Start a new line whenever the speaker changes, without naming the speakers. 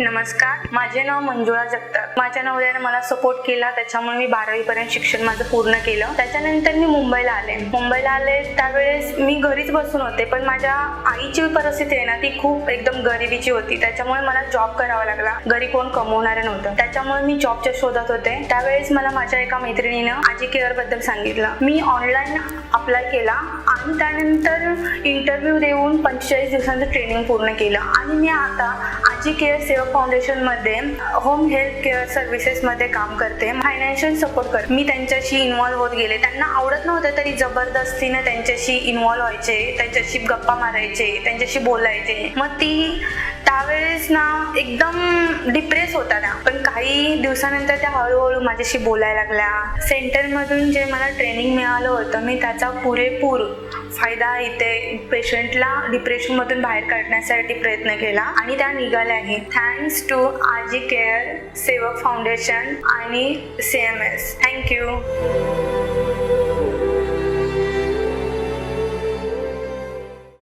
नमस्कार, माझे नाव मंजुळा जगताप. माझ्या नवऱ्याने मला सपोर्ट केला, त्याच्यामुळे मी 12वी पर्यंत शिक्षण माझं पूर्ण केलं. त्याच्यानंतर मी मुंबईला आले. त्यावेळेस मी घरीच बसून होते, पण माझ्या आईची परिस्थिती आहे ना ती खूप एकदम गरिबीची होती. त्याच्यामुळे मला जॉब करावा लागला. घरी कोण कमवणारे नव्हतं, त्याच्यामुळे मी जॉबच्या शोधात होते. त्यावेळेस मला माझ्या एका मैत्रिणीनं आजी केअर बद्दल सांगितलं. मी ऑनलाईन अप्लाय केला आणि त्यानंतर इंटरव्ह्यू देऊन 45 दिवसांचं ट्रेनिंग पूर्ण केलं आणि मी आता आजी केअर सेवा फाउंडेशन मध्ये होम हेल्थ केअर सर्व्हिसेस मध्ये काम करते. फायनान्शियल सपोर्ट करते. मी त्यांच्याशी इन्व्हॉल्व होत गेले. त्यांना आवडत नव्हतं तरी जबरदस्तीने त्यांच्याशी इन्व्हॉल्व व्हायचे, त्यांच्याशी गप्पा मारायचे, त्यांच्याशी बोलायचे. मग ती त्यावेळेस ना एकदम डिप्रेस होता त्या, पण काही दिवसानंतर त्या हळूहळू माझ्याशी बोलायला लागल्या. सेंटरमधून जे मला ट्रेनिंग मिळालं होतं मी त्याचा पुरेपूर फायदा इथे पेशंटला डिप्रेशनमधून बाहेर काढण्यासाठी प्रयत्न केला आणि त्या निघाल्याही. थँक्स टू आजी केअर सेवक फाउंडेशन आणि CMS. थँक्यू.